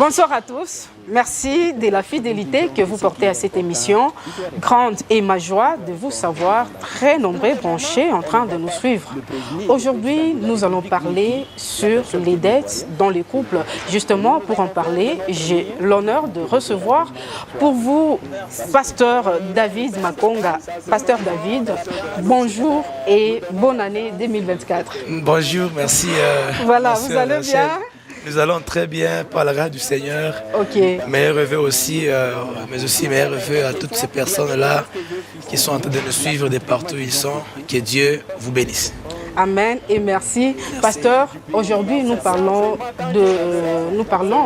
Bonsoir à tous. Merci de la fidélité que vous portez à cette émission. Grande est ma joie de vous savoir très nombreux branchés en train de nous suivre. Aujourd'hui, nous allons parler sur les dettes dans les couples. Justement, pour en parler, j'ai l'honneur de recevoir pour vous Pasteur David Makonga. Pasteur David, bonjour et bonne année 2024. Bonjour, merci. Voilà, vous allez bien? Nous allons très bien par la grâce du Seigneur. Ok. Meilleurs vœux aussi, mais aussi meilleurs vœux à toutes ces personnes-là qui sont en train de nous suivre de partout où ils sont. Que Dieu vous bénisse. Amen et merci. Pasteur, aujourd'hui nous parlons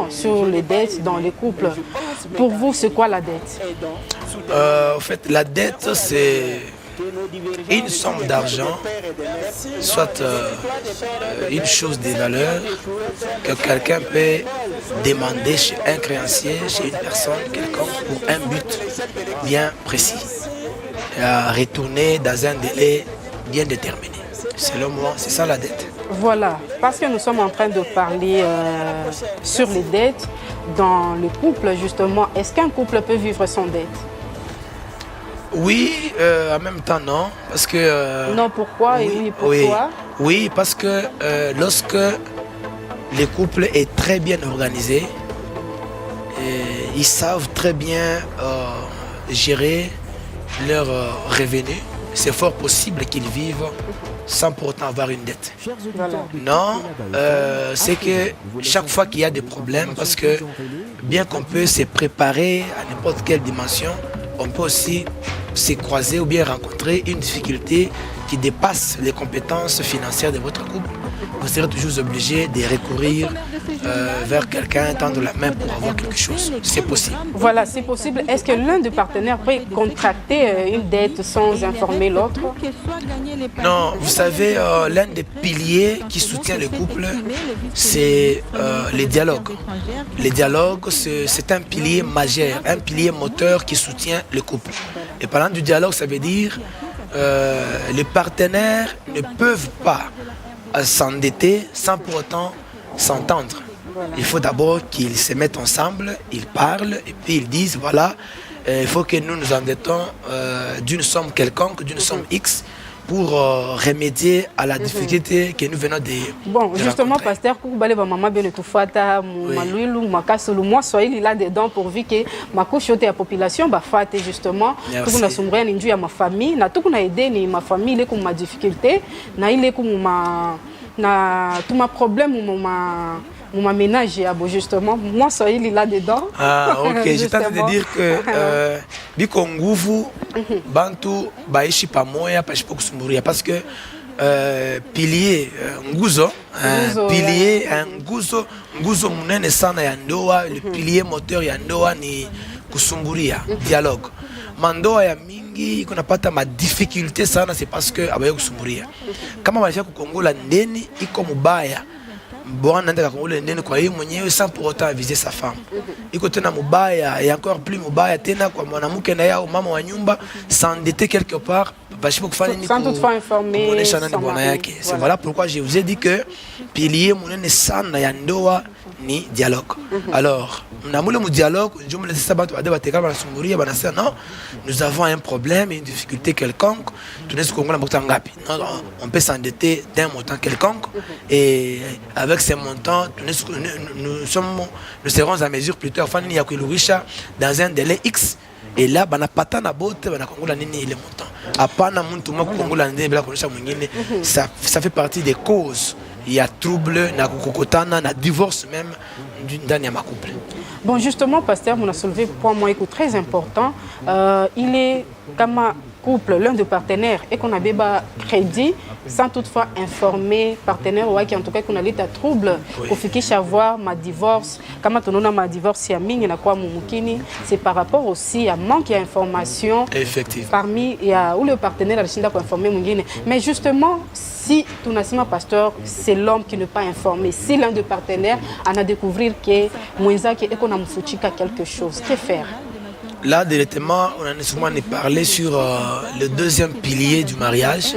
sur les dettes dans les couples. Pour vous, c'est quoi la dette? En fait, la dette, c'est une somme d'argent, soit une chose de valeur que quelqu'un peut demander chez un créancier, chez une personne quelconque pour un but bien précis, à retourner dans un délai bien déterminé. Selon moi, c'est ça la dette. Voilà, parce que nous sommes en train de parler sur les dettes dans le couple, justement. Est-ce qu'un couple peut vivre sans dette? Oui, en même temps non, parce que... non, pourquoi oui, et oui, pourquoi? Oui, parce que lorsque le couple est très bien organisé, ils savent très bien gérer leurs revenus, c'est fort possible qu'ils vivent sans pour autant avoir une dette. Voilà. Non, c'est que chaque fois qu'il y a des problèmes, parce que bien qu'on peut se préparer à n'importe quelle dimension, on peut aussi se croiser ou bien rencontrer une difficulté qui dépasse les compétences financières de votre couple. Vous serez toujours obligé de recourir vers quelqu'un, tendre la main pour avoir quelque chose. C'est possible. Voilà, c'est possible. Est-ce que l'un des partenaires peut contracter une dette sans informer l'autre? Non, vous savez, l'un des piliers qui soutient le couple, c'est les dialogues. Les dialogues, c'est un pilier majeur, un pilier moteur qui soutient le couple. Et parlant du dialogue, ça veut dire les partenaires ne peuvent pas s'endetter sans pour autant s'entendre. Voilà. Il faut d'abord qu'ils se mettent ensemble, ils parlent et puis ils disent voilà, il faut que nous nous endettons d'une somme quelconque, d'une somme X pour remédier à la difficulté que nous venons de bon, justement, rencontrer. Pasteur, maman moi soyez là dedans pourvu que ma couche la population ba fate justement tout na sombrer n'indu ya ma famille na tout na aider ni ma famille les comme ma difficulté na ile comme na tout ma problème ou ma ménage justement moi soyez là dedans. Ah ok, je tente de dire que biko nguvu bantu baishi pamoja pasipo kusumburia parce que pilier nguzo pilier nguzo munene sana ya ndoa, le pilier moteur ya ndoa ni kusumburia, dialogue. Mandoa ya mingi kunapata ma difficulté sana, c'est parce que abaye kusumburia. Kama maisha kukongola ndeni iko mubaya, bwana ndaka kongola ndeni kwa yeye mwenyewe sans pour autant viser sa femme. Iko tena mubaya et encore plus mubaya tena kwa mwanamke na yao mama wa nyumba s'endetter quelque part sans toutefois informer son mari. C'est voilà pourquoi je vous ai dit que pilier munene sana ya ndoa ni dialogue. Alors, mu dialogue, nous avons un problème, une difficulté quelconque, on peut s'endetter d'un montant quelconque et avec ces montants, nous serons à mesure plus tard dans un délai X. Et là, ça fait partie des causes. Il y a trouble, na divorce même dans ma couple. Bon, justement, Pasteur, on a soulevé pour moi très important. Il est comme un couple, l'un des partenaires, et qu'on a des crédit sans toutefois informer partenaire ou qui en tout cas qu'on a l'état trouble pour ficher avoir ma divorce. Comme on a ma divorce, il y a quoi mumukini, c'est par rapport aussi à manque d'information. Effectivement. Parmi où le partenaire a décidé d'informer mungine. Mais justement, si tout n'a pasteur, c'est l'homme qui n'est pas informé. Si l'un des partenaires en a découvert que Mouenza qui est qu'on a mfouchika quelque chose, que faire? là, directement, on a nécessairement parlé sur le deuxième pilier du mariage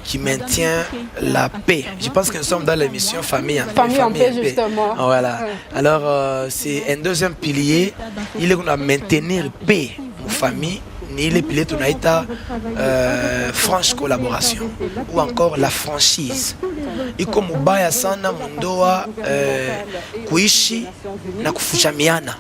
qui maintient la paix. Je pense que nous sommes dans l'émission Famille en paix. Famille en paix, justement. Voilà. Alors, c'est un deuxième pilier. Il est qu'on a maintenir paix aux familles. Ni les piliers tunaita franche collaboration ou encore la franchise. Iko mubaya sana mundoa kuishi na kufushamiana.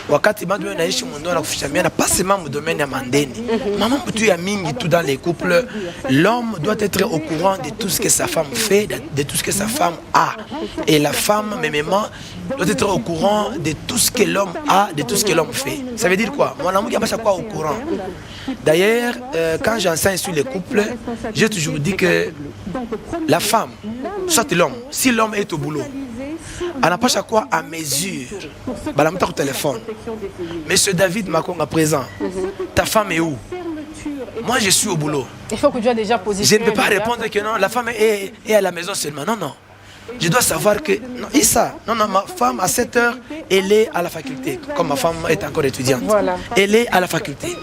Wakati bantu wanaishi mundoa na kufushamiana pas seulement mu domaine ya mandeni. Maman tu ya mingi tout dans les couples, l'homme doit être au courant de tout ce que sa femme fait, de tout ce que sa femme a, et la femme mêmement doit être au courant de tout ce que l'homme a, de tout ce que l'homme fait. Ça veut dire quoi? Mon amour il y a pas quoi au courant. D'ailleurs, quand j'enseigne sur les couples, j'ai toujours dit que la femme, soit l'homme, si l'homme est au boulot, elle n'a pas chaque quoi à mesure. Elle a au téléphone. Monsieur David Makonga présent, ta femme est où? Moi, je suis au boulot. Il faut que tu aies déjà positionné. Je ne peux pas répondre que non, la femme est à la maison seulement. Non, non. Je dois savoir que, non, Issa, non, ma femme à 7 heures, elle est à la faculté, comme ma femme est encore étudiante. Voilà. Elle est à la faculté.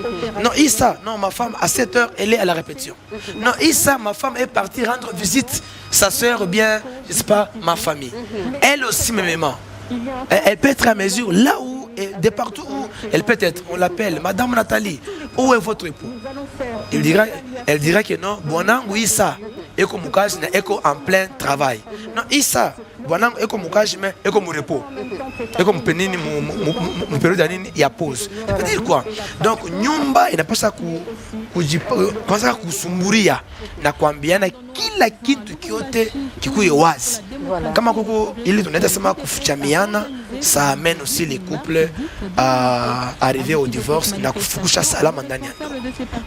Non, Issa, non, ma femme à 7 heures, elle est à la répétition. Non, Issa, ma femme est partie rendre visite, sa soeur ou bien, je ne sais pas, ma famille. Elle aussi, mêmement, elle peut être à mesure là où, de partout où elle peut être. On l'appelle, Madame Nathalie, où est votre époux? Elle dira que non, Bonango Issa. Eko mukaji na eko en plein travail. Non, Issa, bonango eko mukaji mais eko mu repos. Eko mpenini mu période nini ya pause. Ça veut dire quoi? Donc nyumba inapaswa kwanza kusumburia na kuambiana kila kitu kiote kikuye wazi. Kama kuko ili tunaita sema kufuchamiana, ça amène aussi les couples à arriver au divorce na kufukusha salama ndani ya ndoa.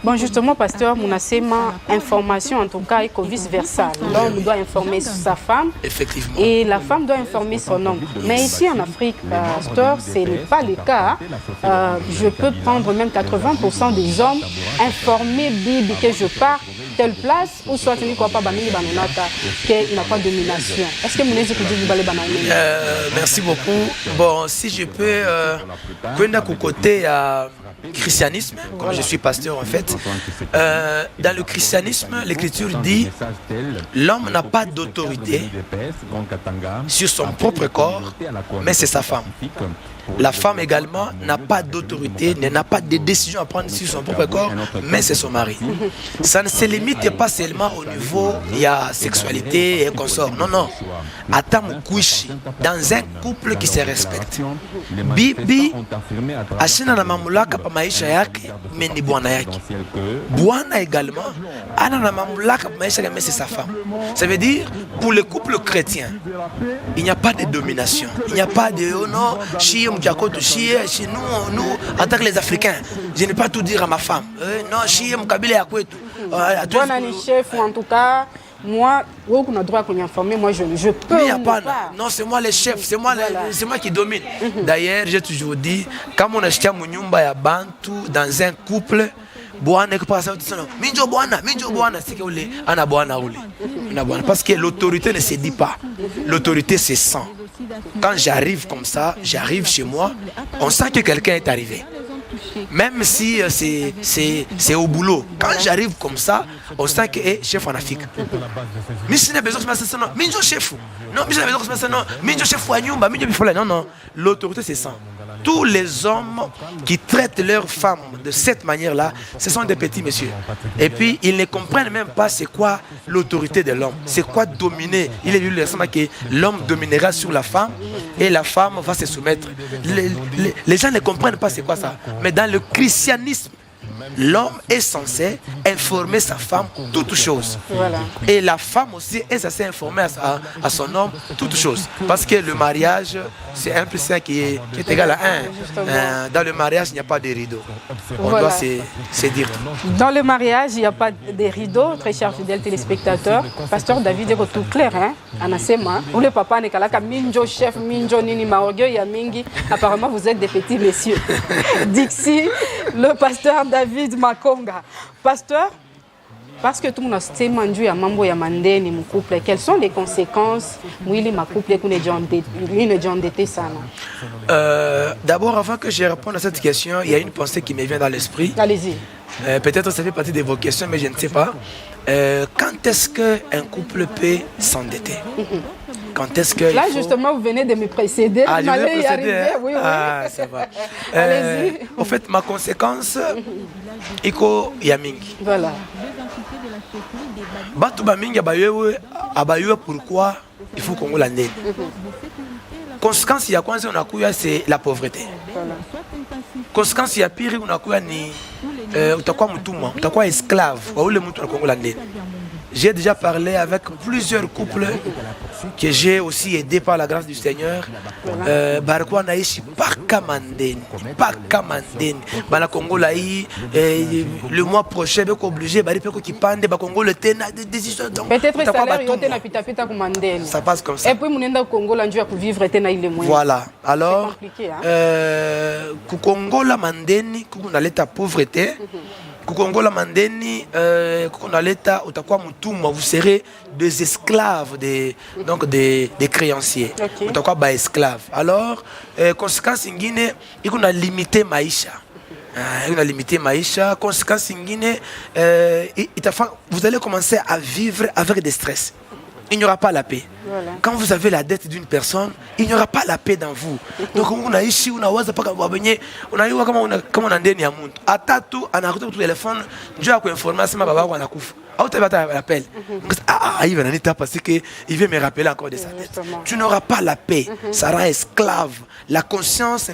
Bon, justement, pasteur, munasema information en tout cas et vice versa. L'homme doit informer sa femme. Effectivement. Et la femme doit informer son homme. Mais ici en Afrique, pasteur, ce n'est pas le cas. Je peux prendre même 80% des hommes informer Bibi que je pars telle place ou soit il n'y a pas qu'il n'a pas de domination. Est-ce que vous avez dit merci beaucoup. Bon, si je peux, côté christianisme, comme je suis pasteur en fait, dans le christianisme, l'écriture dit l'homme n'a pas d'autorité sur son propre corps, mais c'est sa femme. La femme également n'a pas d'autorité, n'a pas de décision à prendre sur son propre corps, mais c'est son mari. Ça ne se limite pas seulement au niveau de la sexualité et consort. Non, non. Attends, dans un couple qui se respecte. Bibi, ashina na mamulaka pa maisha yake, mais ni bwana yake. Bwana également, ana na mamulaka pa maisha yake, mais c'est sa femme. Ça veut dire, pour le couple chrétien, il n'y a pas de domination. Il n'y a pas de, oh non, chez nous, en tant que les Africains, je n'ai pas tout dire à ma femme. Non, chez Mkabila ya kwetu. Toi, nani chef, ou en tout cas, moi, on a droit qu'on y informe, moi je peux. Mais il n'y a pas. Non, c'est moi le chef, c'est moi qui domine. D'ailleurs, j'ai toujours dit, quand on achète mon nyumba ya bantu dans un couple, bwana iko pasa sana minjo bwana c'est que ule ana bwana ule na bwana parce que l'autorité ne se dit pas, l'autorité se sent. Quand j'arrive comme ça, j'arrive chez moi, on sent que quelqu'un est arrivé. Même si c'est au boulot. Quand j'arrive comme ça, on sent que chef en Afrique. Mais si on a besoin de ça, non, minjo chef. Non, mais on a besoin de ça, non, minjo chef wa nyumba, minjo bifola. Non, non, l'autorité se sent. Tous les hommes qui traitent leurs femmes de cette manière-là, ce sont des petits messieurs. Et puis, ils ne comprennent même pas c'est quoi l'autorité de l'homme. C'est quoi dominer. Il est vu que l'homme dominera sur la femme et la femme va se soumettre. Les gens ne comprennent pas c'est quoi ça. Mais dans le christianisme, l'homme est censé informer sa femme toutes choses. Voilà. Et la femme aussi est censée informer à son homme toutes choses. Parce que le mariage, c'est 1 plus 1 qui est égal à 1. Dans le mariage, il n'y a pas de rideau. On doit se dire. Dans le mariage, il n'y a pas de rideau. Très chers fidèles téléspectateurs, pasteur David est tout clair. Anasema, où le papa n'est qu'à minjo chef, minjo nini maorgueil ya mingi. Apparemment, vous êtes des petits messieurs. Dixie, le pasteur David Makonga. Pasteur, Parce que tout le monde a mandu à mambo ya mandeni mon couple. Quelles sont les conséquences oui ma couple qu'on est endetté ça D'abord, avant que je réponde à cette question, il y a une pensée qui me vient dans l'esprit. Allez-y. Peut-être ça fait partie de vos questions, mais je ne sais pas. Quand est-ce qu'un couple peut s'endetter? Quand est-ce que... Là, justement, vous venez de me précéder. Ah, je vais précéder. Arriver. Oui, oui. Ah, ça va. Allez-y. En fait, ma conséquence, iko yamingi. Voilà. Batu bamingi abayue pourquoi il faut qu'on la nene. Conséquence ya kwanza unakuya c'est la pauvreté. Voilà. Conséquence ya pire unakuya ni utakuwa mtumwa, utakuwa esclave wa ule mtu anakongola ndeni. J'ai déjà parlé avec plusieurs couples que j'ai aussi aidé par la grâce du Seigneur. Barkwa naishi paka mandeni. Bana Congo là le mois prochain beko obligé bari peko kipande ba Congo le tena des histoires donc peut-être salaire yote na pita ku mandeni. Ça passe comme ça. Et puis munenda Congo là njua ku vivre tena ile moyen. Voilà. Alors ku Congo la mandeni ku na leta pauvreté. Kukongola mandeni, kukonaleta utakuwa mutumwa, vous serez des esclaves donc des créanciers. Okay. Utakuwa ba esclaves. Alors, conséquence ingine, ikuna limiter maisha. Ikuna limiter maisha. Conséquence ingine, vous allez commencer à vivre avec des stress. Il n'y aura pas la paix. Voilà. Quand vous avez la dette d'une personne, il n'y aura pas la paix dans vous. Donc, on a ici, on a waza pas on a eu comme on a ndeni ya muntu. Atatu, on a retrouvé le téléphone, Dieu a informé ça ma baba on a kufa. Ah, tu vas t'appeler. Il va n'être parce que il veut me rappeler encore de sa dette. Tu n'auras pas la paix. Ça rend esclave. La conscience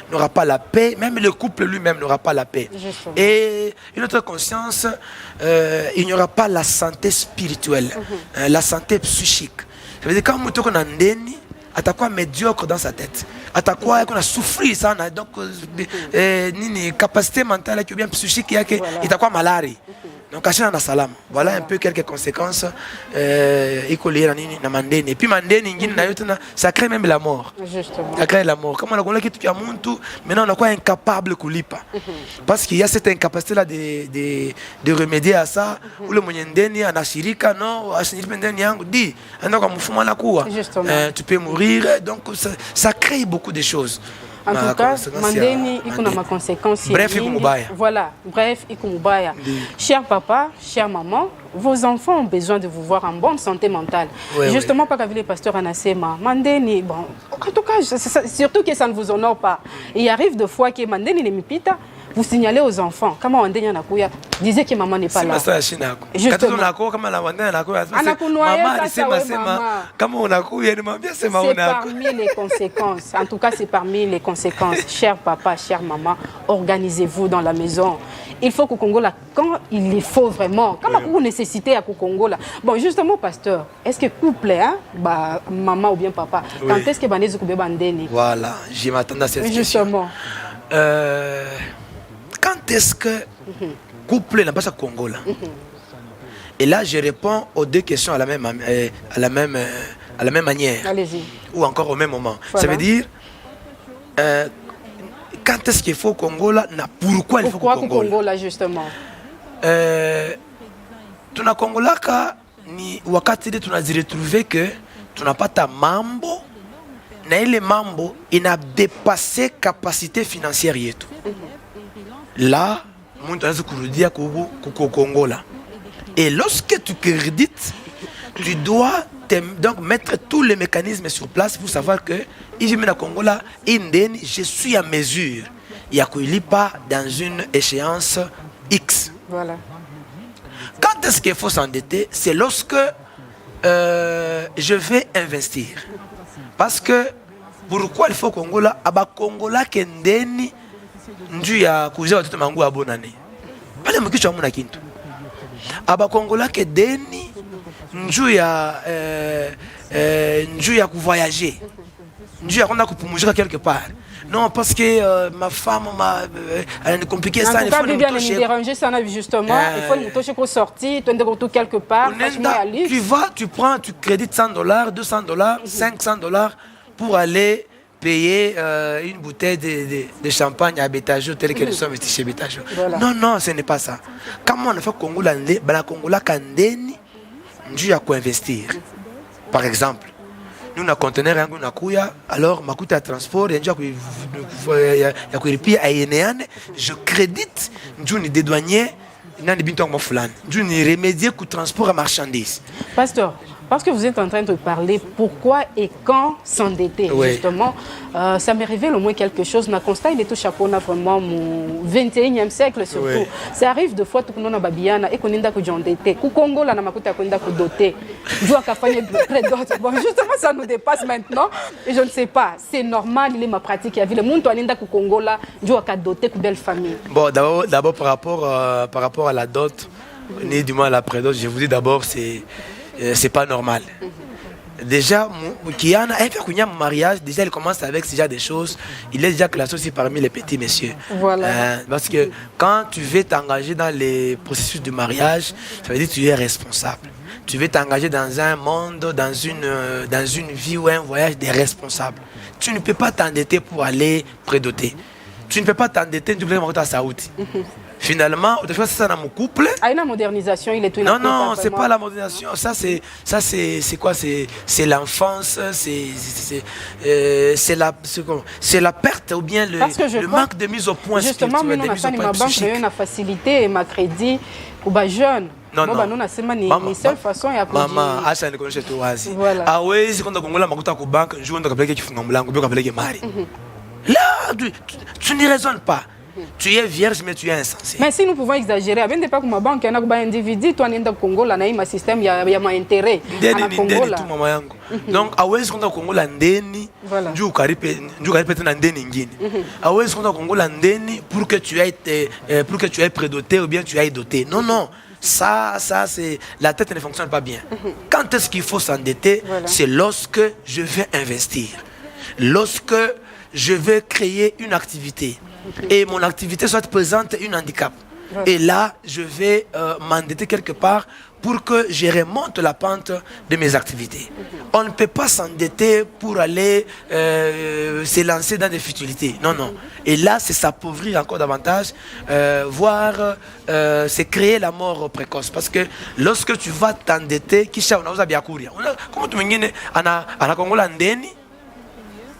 n'aura pas la paix. Même le couple lui-même n'aura pas la paix. Et une autre conscience, il n'y aura pas la santé spirituelle, la santé psychique. Ça veut dire quand on a ndeni, atakuwa médiocre dans sa tête. Atakuwa qu'on a souffert ça, donc nini capacité mentale qui est bien psychique yake itakuwa malari. Donc achana na salam. Voilà un peu quelques conséquences iko lié na mandeni. Et puis mandeni ingine na yote ça crée même la mort. Justement. Ça crée la mort. Comme on a connu kitu kia muntu, maintenant on est quoi incapable kulipa. Parce qu'il y a cette incapacité là de remédier à ça. Ou le mwenye ndeni anashirika non, ashirika ndeni yangu di, anda kwa mfumo la kuwa. Tu peux mourir. Donc ça crée beaucoup de choses. En tout cas, mandeni iko na ma conséquences. Bref, iko mubaya. Voilà, bref, iko mubaya. Cher papa, chère maman, vos enfants ont besoin de vous voir en bonne santé mentale. Oui, justement, oui. Pas qu'avec les pasteurs Anasema, mandeni, bon, en tout cas, surtout que ça ne vous honore pas. Il arrive de fois que mandeni ne mipita. Vous signalez aux enfants, comment on dit disait que maman n'est pas là. C'est parmi les conséquences. En tout cas, c'est parmi les conséquences. Cher papa, chère maman, organisez-vous dans la maison. Il faut qu'au Congo, là, quand il faut vraiment, quand vous nécessitez à Congo, là. Bon, justement, pasteur, est-ce que couple, hein, bah, maman ou bien papa, quand est-ce que Banez Koube Bandeni? Voilà, j'y m'attendais à cette question. Justement. Quand est-ce que couple n'a pas ça Congo là? Et là, je réponds aux deux questions à la même manière. Allez-y. Ou encore au même moment. Voilà. Ça veut dire, quand est-ce qu'il faut Congo là? Pourquoi il faut Congo là, justement? Tuna Congo là, ni wakati de tuna retrouvé que tu n'as pas ta mambo, na ile mambo il a dépassé capacité financière yetu. Là, et lorsque tu crédites, tu dois donc mettre tous les mécanismes sur place pour savoir que je suis à mesure. Il n'y a pas dans une échéance X. Voilà. Quand est-ce qu'il faut s'endetter? C'est lorsque je vais investir. Parce que pourquoi il faut Congola? Aba Congola kendeni nju ya kuzia watoto mangu wa bonane. Pale mkichwa hamuna kintu. Aba Congola ke deni nju ya kuvoyager. Nju ya kwenda kupumzika quelque part. Non, parce que ma femme elle est compliquée ça. Il faut bien me déranger ça justement. Il faut nous toucher pour sortir, tu es quelque part. Tu vas, tu prends, tu crédites $100, $200, $500 pour aller payer une bouteille de champagne à Bétajo, telle qu'elle soit investie chez Bétajo. Voilà. Non, non, ce n'est pas ça. Quand on a fait Congola, Congola Kandeni, Dieu a quoi investir. Par exemple, nous avons un conteneur, alors ma coûte à transport, je crédite, nous des douaniers, nous remédier au transport à marchandises. Pasteur, parce que vous êtes en train de parler pourquoi et quand s'endetter, oui. Justement, ça m'est révélé au moins quelque chose. Na constat, il est tout chapeau, vraiment au 21e siècle surtout. Oui. Ça arrive de fois tout le monde a babiana et qu'on est d'accord d'endetté. Au Congo, là, on a makuta qu'on est d'accord doté. Je dois faire près d'autres. Bon, justement, ça nous dépasse maintenant. Et je ne sais pas, c'est normal, il est ma pratique. Il y a vu le monde qui est d'accord au Congo là, je dois doter une belle famille. Bon, d'abord par rapport à la dot, ni du moins à la prédot, je vous dis d'abord c'est pas normal. Déjà, qui a un mariage, déjà il commence avec ce genre de choses. Il est déjà classé aussi parmi les petits messieurs. Voilà. Parce que quand tu veux t'engager dans les processus de mariage, ça veut dire que tu es responsable. Tu veux t'engager dans un monde, dans une vie ou un voyage des responsables. Tu ne peux pas t'endetter pour aller prédoter. Tu ne peux pas t'endetter du coup à Saoudi. Finalement, c'est ça dans mon couple. Ah, une modernisation, il est tout. Non, non, c'est pas la modernisation. Ça, c'est quoi? C'est l'enfance, c'est la perte ou bien le manque de mise au point. Justement, nous avons ma banque, une facilité et ma crédit pour les jeunes. Non, non. Nous avons une seule façon et après. Maman, ça ne connaît pas. Ah oui, c'est quand on a ma banque, je vais appeler quelqu'un qui mari. Là, tu n'y raisonnes pas. Tu es vierge, mais tu es insensé. Mais si nous pouvons exagérer, avec des pas comme ma banque, il y a un individu, toi, tu es au Congo, là, il y a un système, il y a un intérêt. Donc, à Ouest, quand on est au Congo, pour que tu aies prédoté ou bien tu aies doté. Non, non. Ça c'est la tête ne fonctionne pas bien. Quand est-ce qu'il faut s'endetter? C'est lorsque je vais investir. Lorsque je vais créer une activité. Et mon activité soit présente un handicap. Et là, je vais m'endetter quelque part pour que je remonte la pente de mes activités. On ne peut pas s'endetter pour aller se lancer dans des futilités. Non, non. Et là, c'est s'appauvrir encore davantage, voire c'est créer la mort précoce. Parce que lorsque tu vas t'endetter, comment tu me dis, à Congo l'andeni,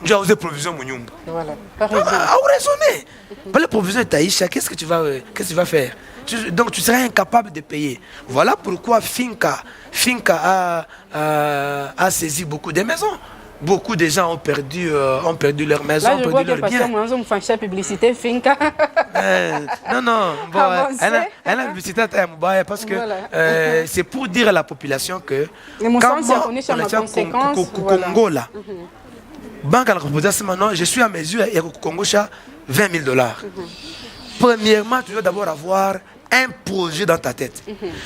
j'ai osé provision mon nyumba. Voilà. Par exemple. Raisonner. Par les provisions de Taïcha, qu'est-ce que tu vas faire? Donc tu seras incapable de payer. Voilà pourquoi Finca a saisi beaucoup de maisons. Beaucoup de gens ont perdu leur maison, ont perdu leur bien. Là, je vois que publicité Finca. Non. Bon, elle a publicité à parce que c'est pour dire à la population que quand on est Congo là. Banque a proposé ça maintenant, je suis à mesure et au Congo, $20 000. Premièrement, tu dois d'abord avoir un projet dans ta tête.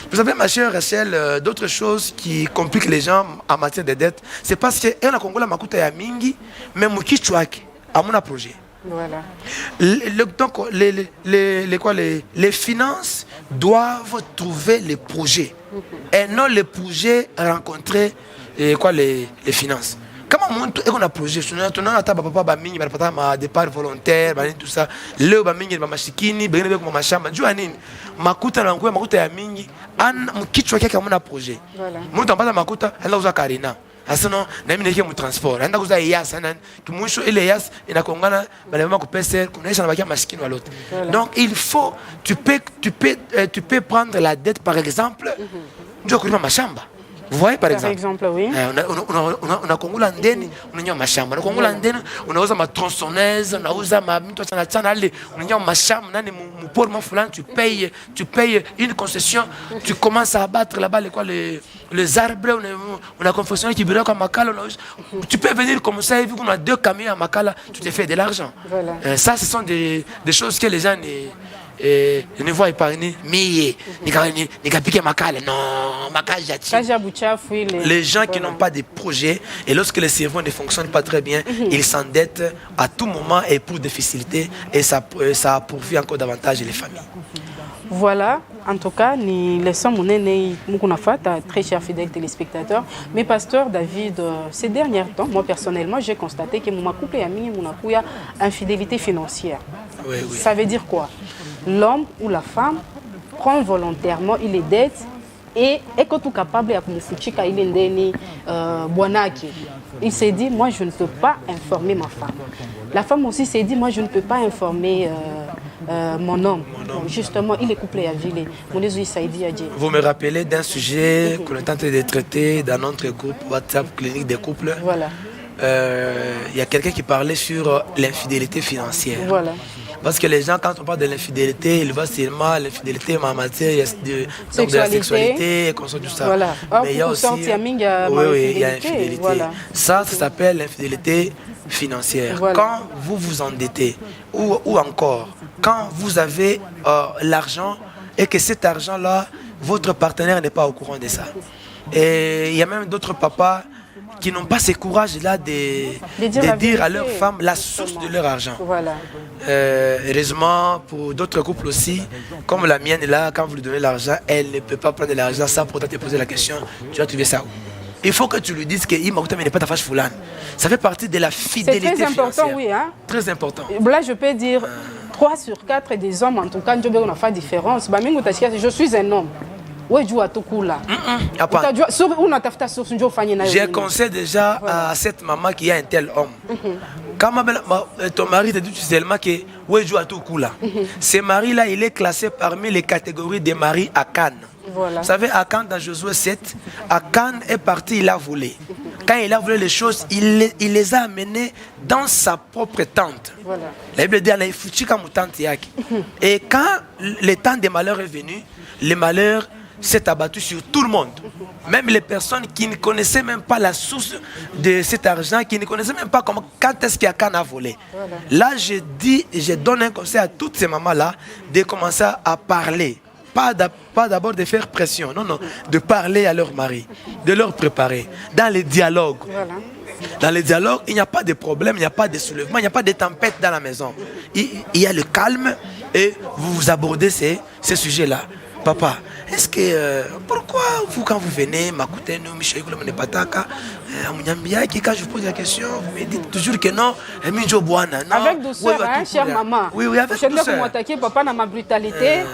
Vous savez, ma chère Rachel, d'autres choses qui compliquent les gens en matière de dette, c'est parce que au Congo, la makuta ya mingi, mais muki chouaki, à mon projet. Voilà. Donc, les finances doivent trouver les projets et non les projets rencontrer les finances. Comment on a un projet? On a papa mingi, papa ma départ volontaire, tout ça. Leo ba mingi ba mashikini, ba ngene ba mashamba. Jua nini? Makuta na ngwe makuta ya mingi, an kichwa kyake kama na projet. Voilà. Mtu ampata makuta, anda uza karina. Asano na mimi neke mu transport. Anda kuza yas ana kimwisho ile yas inakongana bale mama kupesa kunaisha na bakia maskini wa l'autre. Donc il faut tu peux prendre la dette par exemple. Ndio kulima mashamba. Vous voyez par exemple, oui. On a Congo l'andeni, on a mashamba. On a Congo l'andeni, on a ma tronçonneuse, on a usa ma mito sana sana ali, on a mashamba nani mu pour mon fulan tu payes une concession, tu commences à abattre là-bas les arbres, on a confectionné qui bureau comme Makala, tu peux venir comme ça et vu qu'on a 2 camions à Makala, tu te fais de l'argent. Voilà. Ça ce sont des choses que les gens et ne vois pas ni mais ni piquer makale non makale les gens qui n'ont pas de projet et lorsque le cerveau ne fonctionne pas très bien, ils s'endettent à tout moment et pour des facilités et ça poursuit encore davantage les familles. Voilà, en tout cas, nous laissons mon aîné Moukounafata, très cher fidèle téléspectateur. Mais pasteur David, ces derniers temps, moi personnellement, j'ai constaté que mon couple et ami, mon a infidélité financière. Oui. Ça veut dire quoi? L'homme ou la femme prend volontairement, il est dette et est tout capable de faire il s'est dit, moi je ne peux pas informer ma femme. La femme aussi s'est dit, moi je ne peux pas informer mon homme. Justement, il est couplé à Ville. Vous me rappelez d'un sujet qu'on est en train de traiter dans notre groupe WhatsApp Clinique des couples. Voilà. Il y a quelqu'un qui parlait sur l'infidélité financière. Voilà. Parce que les gens, quand on parle de l'infidélité, ils voient seulement l'infidélité en matière de la sexualité, comme ça, tout ça. Voilà. Mais il y a aussi... il y a l'infidélité. Voilà. Ça s'appelle l'infidélité financière. Voilà. Quand vous vous endettez, ou encore, quand vous avez l'argent et que cet argent-là, votre partenaire n'est pas au courant de ça. Et il y a même d'autres papas qui n'ont pas ce courage-là de dire à leur femme la source de leur argent. Voilà. Heureusement, pour d'autres couples aussi, comme la mienne, là, quand vous lui donnez l'argent, elle ne peut pas prendre l'argent sans pourtant te poser la question, tu vas trouver ça où? Il faut que tu lui dises qu'il m'a n'est pas ta fâche foulane. Ça fait partie de la fidélité financière. C'est très important, financière. Oui. Hein? Très important. Là, je peux dire, 3 sur 4 des hommes, en tout cas, on a fait différence. Je suis un homme. Je conseille déjà à cette maman qui a un tel homme. Quand ton mari te dit seulement que ce mari-là, il est classé parmi les catégories des maris à Cannes. Voilà. Vous savez, Akan dans Josué 7, Akan est parti, il a volé. Quand il a volé les choses, il les a amenées dans sa propre tente. Voilà. La Bible dit et quand le temps des malheurs est venu, le malheur s'est abattu sur tout le monde. Même les personnes qui ne connaissaient même pas la source de cet argent, qui ne connaissaient même pas quand est-ce qu'Akan a volé. Voilà. Là, je donne un conseil à toutes ces mamans-là de commencer à parler. Pas d'abord de faire pression, non, de parler à leur mari, de leur préparer. Dans les dialogues. Voilà. Dans les dialogues, il n'y a pas de problème, il n'y a pas de soulèvement, il n'y a pas de tempête dans la maison. Il y a le calme et vous abordez ces sujets-là. Papa, est-ce que pourquoi vous, quand vous venez, m'écoutez, nous, Michel, quand je vous pose la question, vous me dites toujours que non, avec douceur, hein, chère maman. Oui, avec douceur. Je ne m'attaquer papa dans ma brutalité.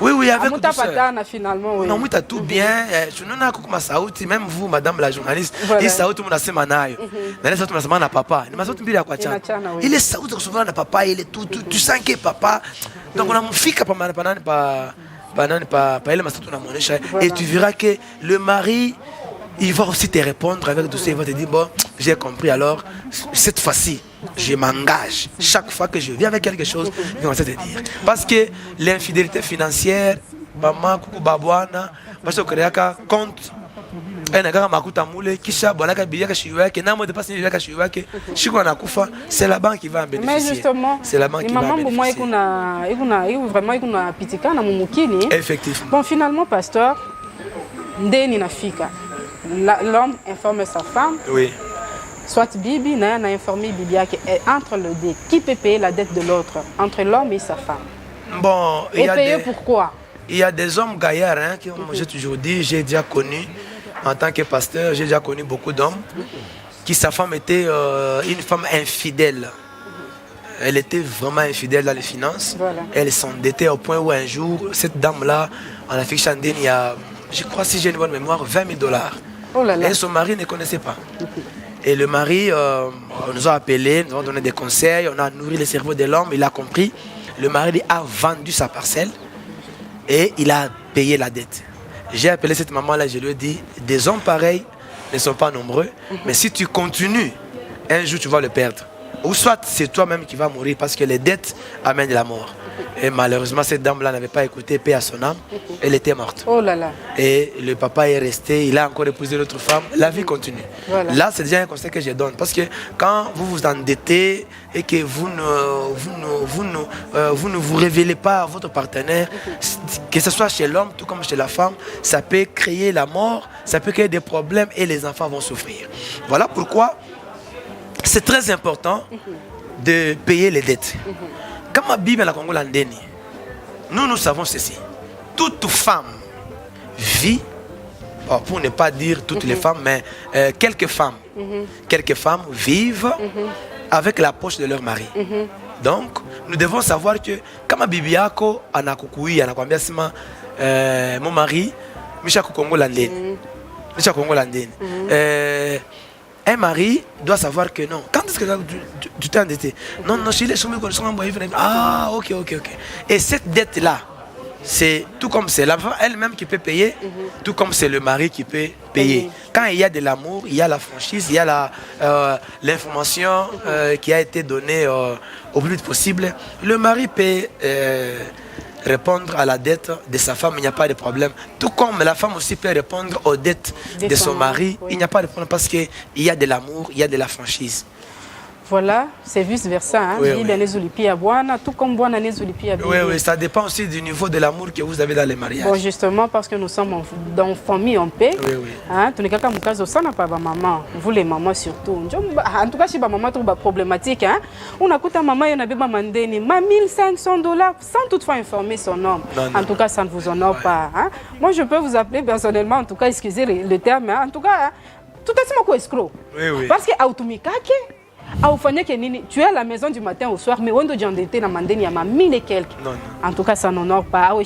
Oui, avec douceur. Finalement, oui. Non, oui, t'as tout bien. Je n'en ai pas saouti, même vous, madame la journaliste, il saoute mon assez manayo. Mais ça, tu m'as papa. Il est saoute souvent na papa, il est tout. Tu sens que papa. Donc on a mon fils qui et tu verras que le mari, il va aussi te répondre avec douceur, il va te dire, bon, j'ai compris, alors cette fois-ci, je m'engage. Chaque fois que je viens avec quelque chose, il va te dire. Parce que l'infidélité financière, maman, coucou babouana, parce que compte, c'est la banque qui va en bénéficier. Mais justement, c'est la banque qui va en bénéficier. Effectivement. Bon, finalement, pasteur, l'homme informe sa femme. Oui. Soit Bibi n'a informé Bibi entre le deux, qui peut payer la dette de l'autre, entre l'homme et sa femme. Bon, et payer pourquoi? Il y a des hommes gaillards, hein, qui, j'ai toujours dit, j'ai déjà connu, en tant que pasteur, j'ai déjà connu beaucoup d'hommes qui, sa femme était une femme infidèle. Elle était vraiment infidèle dans les finances. Voilà. Elle s'endettait au point où un jour, cette dame-là, en Afrique chandine, il y a, je crois, si j'ai une bonne mémoire, $20 000. Oh là là. Et son mari ne connaissait pas. Et le mari nous a appelés, nous a donné des conseils, on a nourri le cerveau de l'homme, il a compris. Le mari a vendu sa parcelle et il a payé la dette. J'ai appelé cette maman-là, je lui ai dit, des hommes pareils ne sont pas nombreux, mais si tu continues, un jour tu vas le perdre. ou soit c'est toi-même qui vas mourir parce que les dettes amènent la mort. Et malheureusement, cette dame-là n'avait pas écouté, paix à son âme, elle était morte. Oh là là. Et le papa est resté, il a encore épousé l'autre femme, la vie continue. Voilà. Là, c'est déjà un conseil que je donne. Parce que quand vous vous endettez et que vous ne vous révélez pas à votre partenaire, que ce soit chez l'homme, tout comme chez la femme, ça peut créer la mort, ça peut créer des problèmes et les enfants vont souffrir. Voilà pourquoi c'est très important de payer les dettes. Comme la Bible la Congo l'andeni, nous savons ceci. Toute femme vit, pour ne pas dire toutes les femmes, mais quelques femmes vivent avec la poche de leur mari. Donc, nous devons savoir que comme la Bible yako anakukuia anakwambia sima mon mari misha Congo l'andeni. Misha Congo l'andeni. Un mari doit savoir que non. Quand est-ce que tu t'es endetté? Non, chez les chômeurs, ah, ok. Et cette dette-là, c'est tout comme c'est la femme elle-même qui peut payer, tout comme c'est le mari qui peut payer. Quand il y a de l'amour, il y a la franchise, il y a l'information qui a été donnée au plus vite possible. Le mari peut répondre à la dette de sa femme, il n'y a pas de problème. Tout comme la femme aussi peut répondre aux dettes de son mari, il n'y a pas de problème parce qu'il y a de l'amour, il y a de la franchise. Voilà, c'est vice-versa. Hein? Oui. Tout comme Bwana Nezulipia. Oui, ça dépend aussi du niveau de l'amour que vous avez dans les mariages. Bon, justement, parce que nous sommes dans famille en paix. Oui. Hein? Tu n'es qu'à mon cas, ça n'a pas maman. Vous les mamans surtout. En tout cas, si ma maman trouve problématique, hein? On a coûté à maman, il y en avait mandéni, $1500, sans toutefois informer son homme. En tout cas, ça ne vous honore pas. Hein? Moi, je peux vous appeler personnellement, en tout cas, excusez le terme, hein? En tout cas, hein? Tout est ce escroc. Oui. Parce que tu es à la maison du matin au soir, mais on doit endetté na mandeni ya 1000 et quelques. Non. En tout cas, ça n'honore pas. Enfin,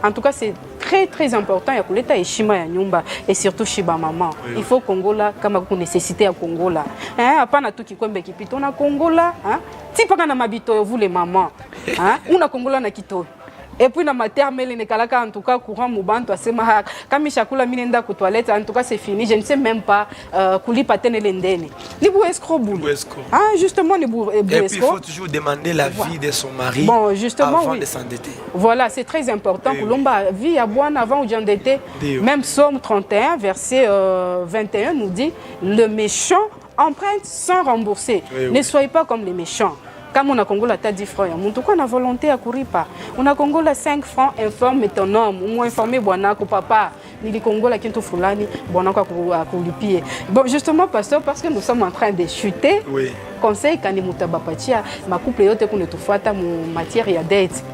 en tout cas, c'est très important. Et surtout chez ma maman. Oui. Il faut Congo là, comme une nécessité à Congo là. Hein, pas na tout qui kombe qui pito na Congo là. Hein, si pas na mabito vous les mamans. Hein, on a Congo là na kito. Et puis na matermele ne kalaka en tout cas courant mubanto asema kama chakula mimi nenda ku toilette en tout cas c'est fini, je ne sais même pas kulipa tena lendene. Ni bu escroc boulot. Ah justement ni bu escroc. Et puis il faut toujours demander la vie de son mari avant de s'endetter. Voilà, c'est très important que l'omba vie à bwana avant de s'endetter. Même Psaume 31 verset 21 nous dit le méchant emprunte sans rembourser. Ne soyez pas comme les méchants. Comme on a Congo la tête 10 francs, on a volonté à courir pas. On a Congo la 5 francs, informe ton homme, ou informer Boanako papa, ni le Congo la Kinto Fulani, Boanako à coulipier. Bon, justement, pasteur, parce que nous sommes en train de chuter, conseil Kanimuta Bapatia, ma couple yote qu'on est fata mon matière et à dette.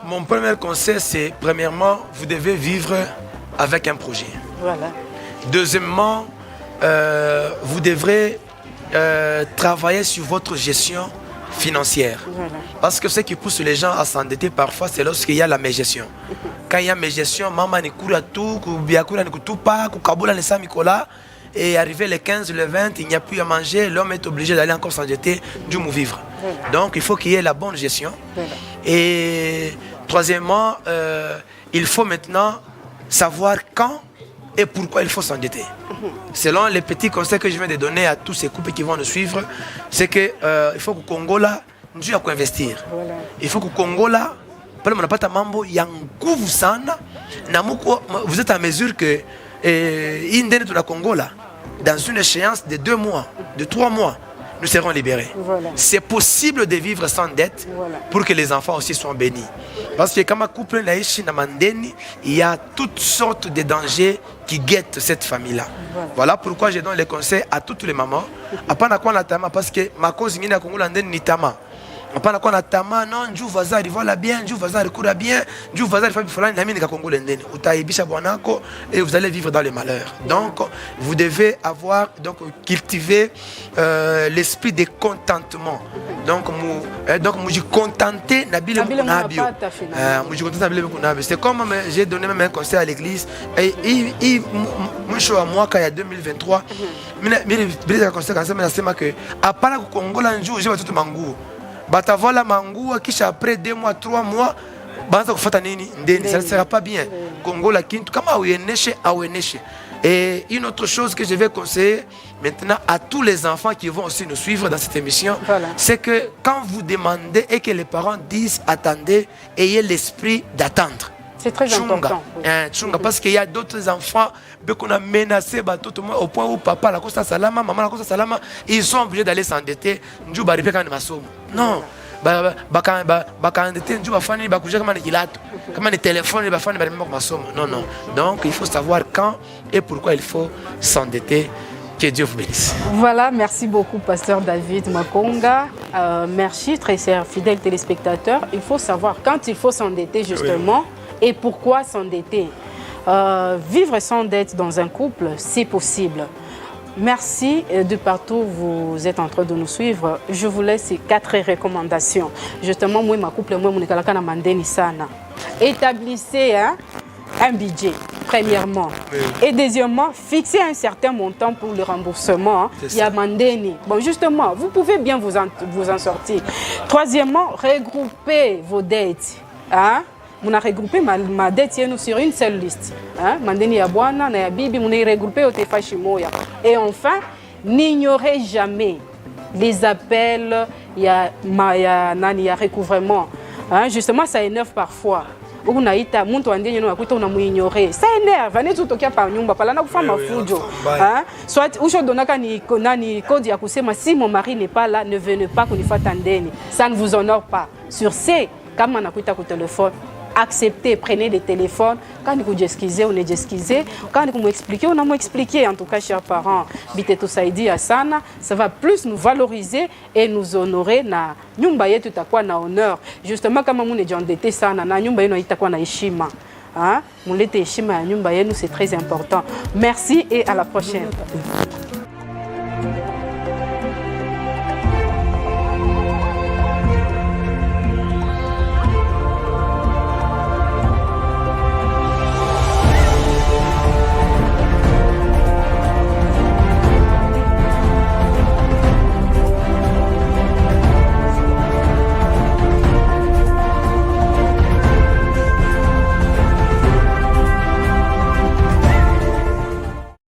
Mon premier conseil, c'est premièrement, vous devez vivre avec un projet. Voilà. Deuxièmement, vous devrez travailler sur votre gestion financière. Voilà. Parce que ce qui pousse les gens à s'endetter parfois, c'est lorsqu'il y a la mégestion. Quand il y a mégestion, maman ne court à tout, biakura ne tout pas, kabula ne samikola, et arrivé les 15, le 20, il n'y a plus à manger, l'homme est obligé d'aller encore s'endetter, du mou vivre. Voilà. Donc il faut qu'il y ait la bonne gestion. Voilà. Et troisièmement, il faut maintenant savoir quand et pourquoi il faut s'endetter. Selon les petits conseils que je viens de donner à tous ces couples qui vont nous suivre, c'est qu'il faut que le Congo là, nous ayons à investir. Voilà. Il faut que le Congo là, vous êtes à mesure que le Congo là, dans une échéance de 2 mois, de 3 mois, nous serons libérés. Voilà. C'est possible de vivre sans dette pour que les enfants aussi soient bénis. Parce que quand un couple il y a toutes sortes de dangers qui guettent cette famille-là. Voilà pourquoi je donne les conseils à toutes les mamans. Parce que ma cause est ni tama. Apana kwa natama non njuu vazari vola bien njuu vazari kura bien njuu vazari fabi fulani na mimi nikakongola ndeni utaibisha bwanako et vous allez vivre dans le malheur. Donc vous devez avoir cultiver l'esprit de contentement. Donc je contenter nabile kunabio. Je contenter nabile kunabio. C'est comme j'ai donné même un conseil à l'église et mwisho wa mwaka ya 2023 mimi bila conseil kanisa nasema que apana kukongola njuu je watoto manguo. Batavola mangua kisha après 2 mois 3 mois baanza kufuata nini ndeni, ça ne sera pas bien. Congo la kintu kama aueneshe. Et une autre chose que je vais conseiller maintenant à tous les enfants qui vont aussi nous suivre dans cette émission, c'est que quand vous demandez et que les parents disent attendez, ayez l'esprit d'attendre. C'est très important. Oui. Parce qu'il y a d'autres enfants qu'on a menacé au point où papa la costa salama, maman la costa salama, ils sont obligés d'aller s'endetter. Non. Non. Donc il faut savoir quand et pourquoi il faut s'endetter. Que Dieu vous bénisse. Voilà, merci beaucoup, pasteur David Makonga. Merci, très chers fidèles téléspectateurs. Il faut savoir quand il faut s'endetter justement et pourquoi s'endetter. Vivre sans dette dans un couple, c'est possible. Merci de partout où vous êtes en train de nous suivre. Je vous laisse ces 4 recommandations. Justement, moi, ma couple, moi, établissez un budget, premièrement. Et deuxièmement, fixez un certain montant pour le remboursement. Il y a Mandeni. Bon, justement, vous pouvez bien vous en sortir. Troisièmement, regroupez vos dettes. On a regroupé ma dette sur une seule liste. Mandeni ya bwana na ya bibi, on a regroupé au tefashimoya. Et enfin, n'ignorez jamais les appels, il y a recouvrement. Justement, ça énerve parfois. Unaita muntu andie no akuita unamuignorer. Ça énerve, ane tutokia pa nyumba pala na kufa mafujo. Soit usho donaka ni kodi ya kusema si mon mari n'est pas là, ne venez pas kunifata ndeni. Ça ne vous honore pas. Sur ce, kama nakuita ku téléphone, acceptez, prenez des téléphones. Quand vous excuser, on est excusé. Quand vous m'expliquez, on a m'expliqué. En tout cas, chers parents, Biteto Saidi Asana, ça va plus nous valoriser et nous honorer. Na nyumba yetu itakuwa na honneur. Justement, kama mune jondete sana, na nyumba yenu itakuwa na heshima. Mulete heshima ya nyumba yenu, c'est très important. Merci et à la prochaine.